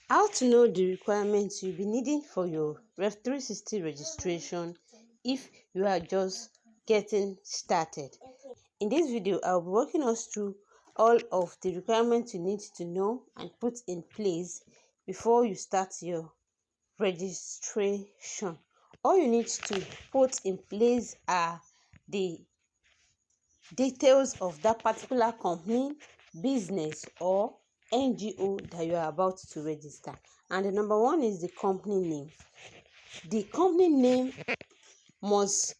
How to know the requirements you'll be needing for your Rev 360 registration if you are just getting started. In this video, I'll be walking us through all of the requirements you need to know and put in place before you start your registration. All you need to put in place are the details of that particular company, business, or NGO that you are about to register. And the number one is the company name. The company name must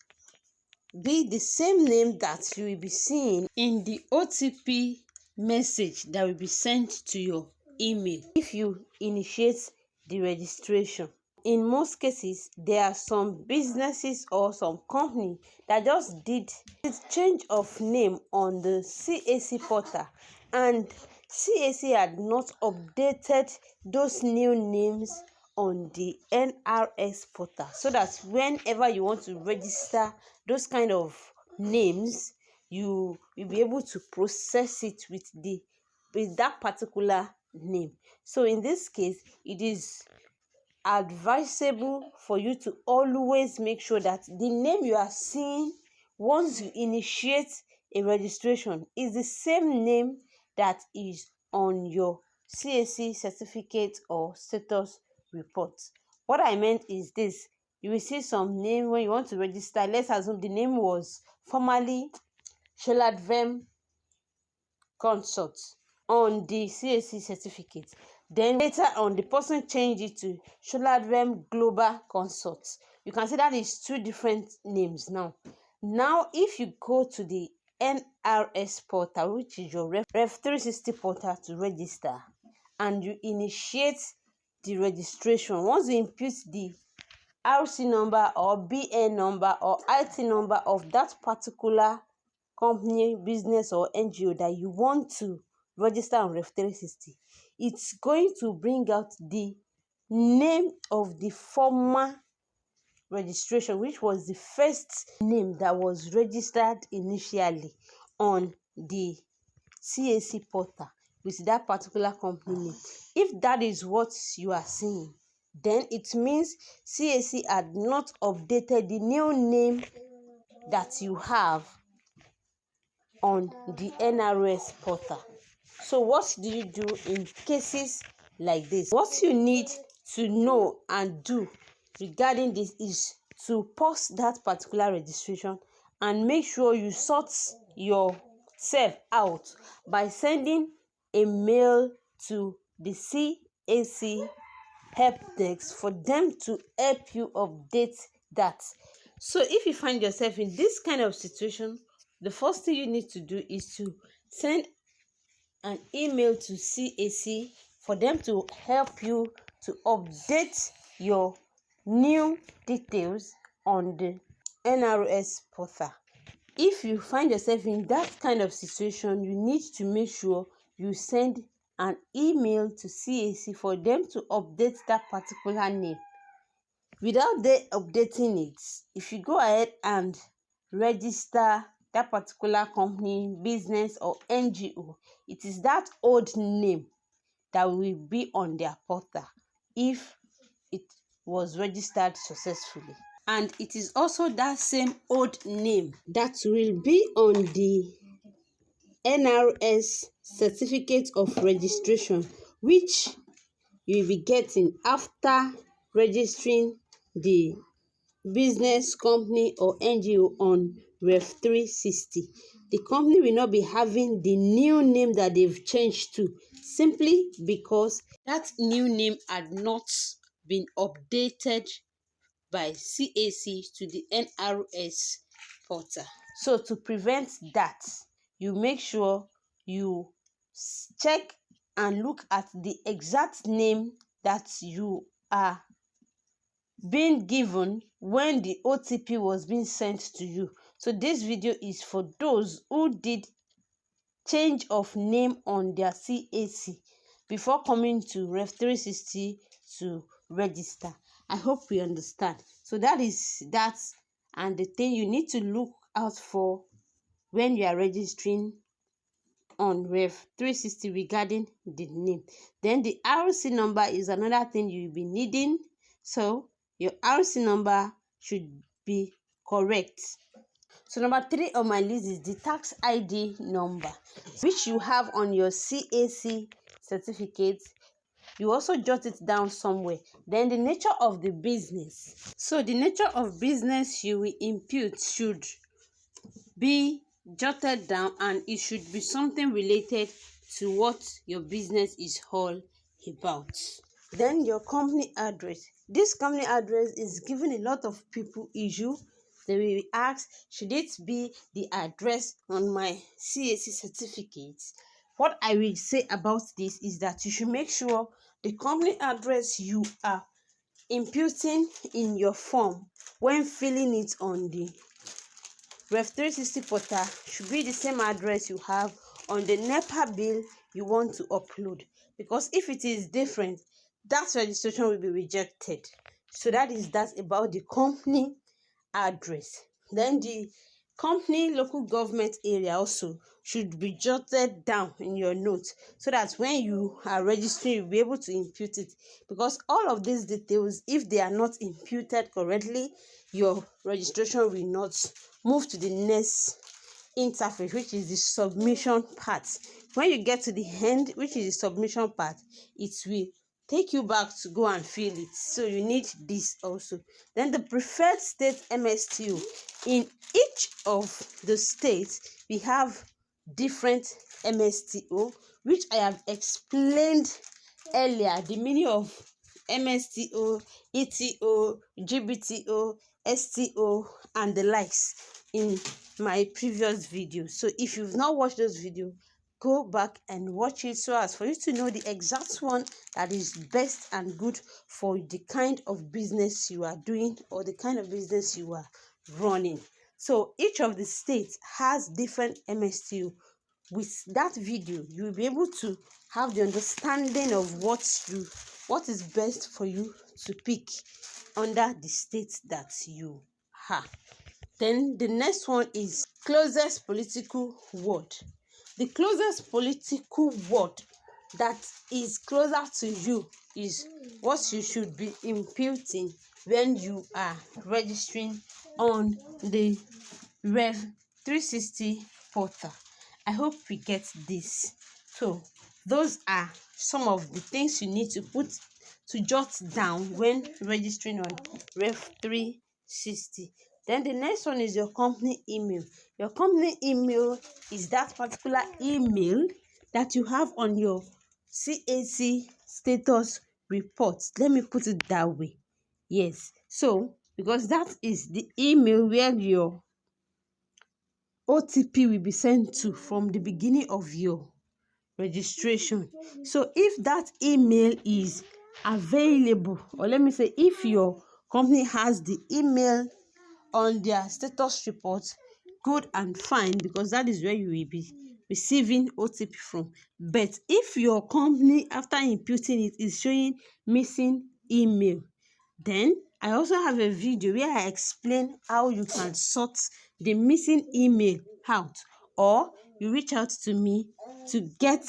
be the same name that you will be seeing in the OTP message that will be sent to your email if you initiate the registration. In most cases, there are some businesses or some company that just did change of name on the CAC portal, and CAC had not updated those new names on the NRS portal, so that whenever you want to register those kind of names, you will be able to process it with that particular name. So in this case, it is advisable for you to always make sure that the name you are seeing once you initiate a registration is the same name that is on your CAC certificate or status report. What I meant is this: you will see some name when you want to register. Let's assume the name was formerly Sheladvem Consult on the CAC certificate. Then later on, the person changed it to Sholadvem Global Consult. You can see that is two different names now. Now, if you go to the NRS portal, which is your Rev 360 portal, to register, and you initiate the registration, once you input the RC number or BN number or IT number of that particular company, business, or NGO that you want to register on Rev 360, it's going to bring out the name of the former registration, which was the first name that was registered initially on the CAC portal with that particular company name. If that is what you are seeing, then it means CAC had not updated the new name that you have on the NRS portal. So what do you do in cases like this? What you need to know and do regarding this is to pause that particular registration and make sure you sort yourself out by sending a mail to the CAC help desk for them to help you update that. So if you find yourself in this kind of situation, the first thing you need to do is to send an email to CAC for them to help you to update your new details on the NRS portal. If you find yourself in that kind of situation, you need to make sure you send an email to CAC for them to update that particular name. Without they updating it, if you go ahead and register that particular company, business, or NGO, it is that old name that will be on their portal if it was registered successfully. And it is also that same old name that will be on the NRS certificate of registration, which you will be getting after registering the business, company, or NGO on Rev 360. The company will not be having the new name that they've changed to, simply because that new name had not been updated by CAC to the NRS portal. So to prevent that, you make sure you check and look at the exact name that you are being given when the OTP was being sent to you. So this video is for those who did change of name on their CAC before coming to Rev 360 to register. I hope we understand. So that is that, and the thing you need to look out for when you are registering on Rev 360 regarding the name. Then the RC number is another thing you'll be needing. So your RC number should be correct. So number 3 on my list is the tax ID number, which you have on your CAC certificate. You also jot it down somewhere. Then the nature of the business. So the nature of business you will impute should be jotted down, and it should be something related to what your business is all about. Then your company address. This company address is giving a lot of people issue. They will ask, should it be the address on my CAC certificate? What I will say about this is that you should make sure the company address you are imputing in your form when filling it on the Rev 360 portal should be the same address you have on the NEPA bill you want to upload, because if it is different, that registration will be rejected. So that is that about the company address. Then the company local government area also should be jotted down in your notes, so that when you are registering, you'll be able to impute it, because all of these details, if they are not imputed correctly, your registration will not move to the next interface, which is the submission part. When you get to the end, which is the submission part, it will take you back to go and fill it. So you need this also. Then the preferred state MSTO. In each of the states, we have different MSTO, which I have explained earlier, the meaning of MSTO, ETO, GBTO, STO, and the likes in my previous video. So if you've not watched those videos, go back and watch it, so as for you to know the exact one that is best and good for the kind of business you are doing or the kind of business you are running. So each of the states has different MSTO. With that video, you will be able to have the understanding of what is best for you to pick under the state that you have. Then the next one is closest political word. The closest political word that is closer to you is what you should be imputing when you are registering on the Rev 360 portal. I hope we get this. So those are some of the things you need to jot down when registering on Rev 360. Then the next one is your company email. Your company email is that particular email that you have on your CAC status report. Let me put it that way. Yes. So, because that is the email where your OTP will be sent to from the beginning of your registration. So if that email is available, or let me say, if your company has the email on their status report, good and fine, because that is where you will be receiving OTP from. But if your company, after imputing it, is showing missing email, then I also have a video where I explain how you can sort the missing email out, or you reach out to me to get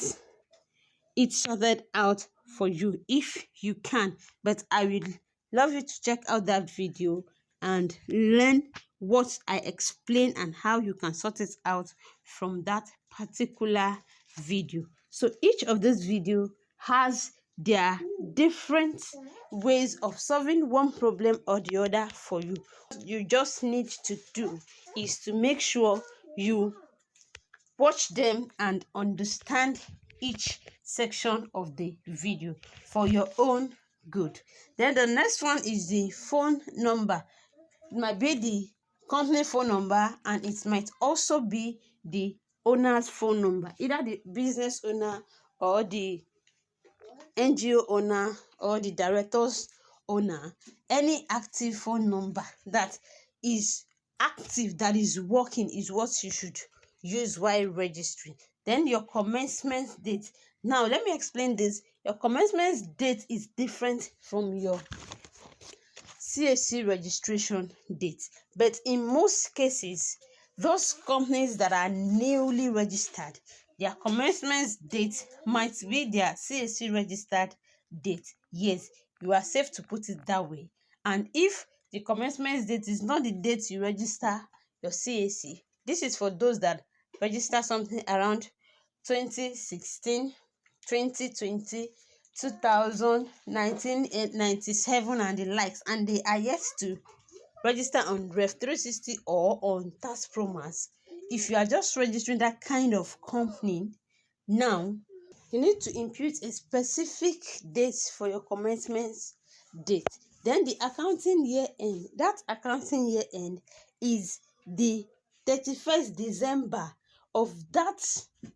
it sorted out for you if you can. But I will love you to check out that video and learn what I explain and how you can sort it out from that particular video. So each of this video has their different ways of solving one problem or the other for you. What you just need to do is to make sure you watch them and understand each section of the video for your own good. Then the next one is the phone number. It might be the company phone number, and it might also be the owner's phone number, either the business owner or the NGO owner or the director's owner. Any active phone number that is active, that is working, is what you should use while registering. Then your commencement date. Now let me explain this. Your commencement date is different from your CAC registration date, but in most cases, those companies that are newly registered, their commencement date might be their CAC registered date. Yes, you are safe to put it that way. And if the commencement date is not the date you register your CAC, this is for those that register something around 2016, 2020, 2000, 1997 and the likes, and they are yet to register on Rev 360 or on Tax Promas. If you are just registering that kind of company now, you need to impute a specific date for your commencement date. Then the accounting year end, that accounting year end is the 31st December of that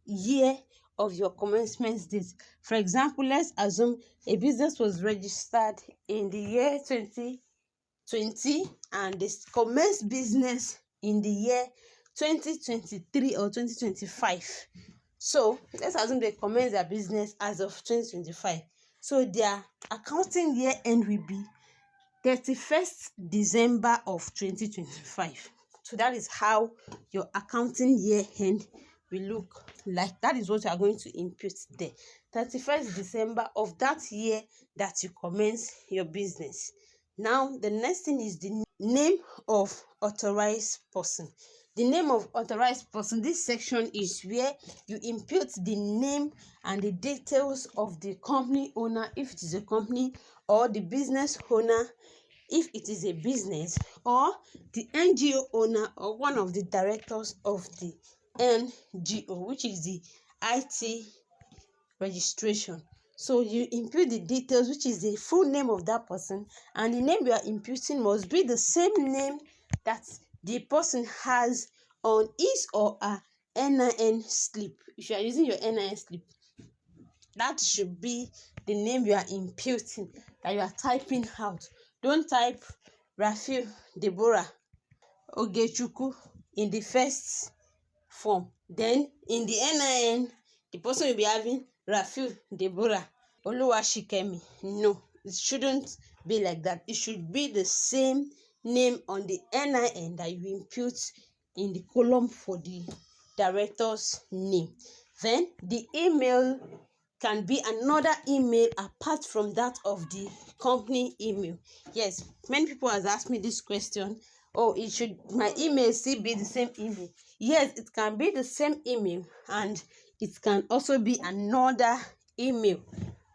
year of your commencement date. For example, let's assume a business was registered in the year 2020 and they commenced business in the year 2023 or 2025. So let's assume they commence their business as of 2025. So their accounting year end will be 31st December of 2025. So that is how your accounting year end will look like. That is what you are going to input there. 31st December of that year that you commence your business. Now, the next thing is the name of authorized person. The name of authorized person, this section is where you input the name and the details of the company owner, if it is a company, or the business owner, if it is a business, or the NGO owner, or one of the directors of the NGO, which is the IT registration. So you input the details, which is the full name of that person, and the name you are imputing must be the same name that the person has on his or her NIN slip. If you are using your NIN slip, that should be the name you are imputing, that you are typing out. Don't type Rafiu Deborah Ogechukwu in the first form. Then in the NIN, the person will be having Rafiu Deborah Oluwashikemi. No, it shouldn't be like that. It should be the same name on the NIN that you impute in the column for the director's name. Then the email can be another email apart from that of the company email. Yes, many people has asked me this question. Oh, it should my email still be the same email? Yes, it can be the same email, and it can also be another email.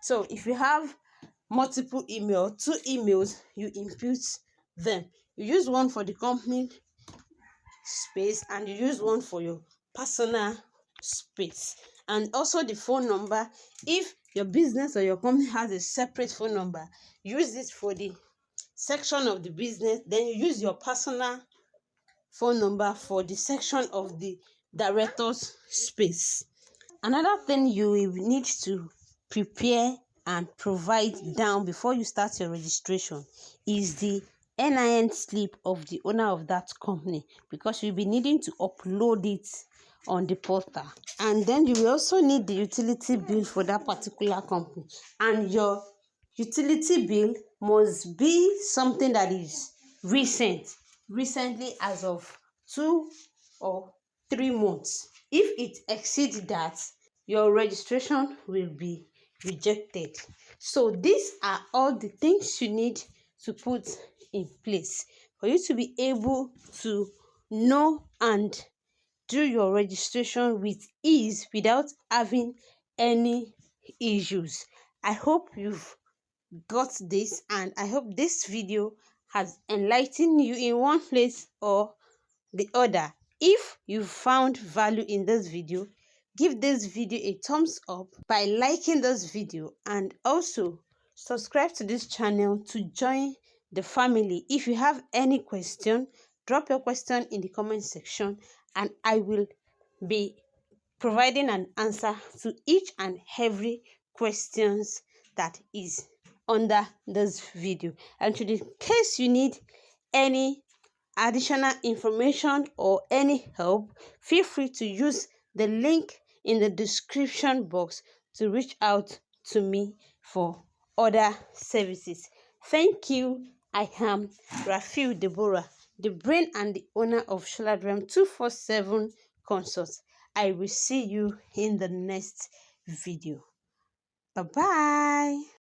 So if you have multiple email, 2 emails, you impute them. You use one for the company space and you use one for your personal space. And also the phone number, if your business or your company has a separate phone number, use it for the section of the business, then you use your personal phone number for the section of the director's space. Another thing you will need to prepare and provide down before you start your registration is the NIN slip of the owner of that company, because you'll be needing to upload it on the portal. And then you will also need the utility bill for that particular company, and your utility bill must be something that is recently as of 2 or 3 months. If it exceeds that, your registration will be rejected. So these are all the things you need to put in place for you to be able to know and do your registration with ease without having any issues. I hope you've got this, and I hope this video has enlightened you in one place or the other. If you found value in this video, give this video a thumbs up by liking this video, and also subscribe to this channel to join the family. If you have any question, drop your question in the comment section, and I will be providing an answer to each and every questions that is under this video. And to the case you need any additional information or any help, feel free to use the link in the description box to reach out to me for other services. Thank you. I am Rafiu Deborah, the brain and the owner of Sholadrem 247 Consults. I will see you in the next video. Bye bye.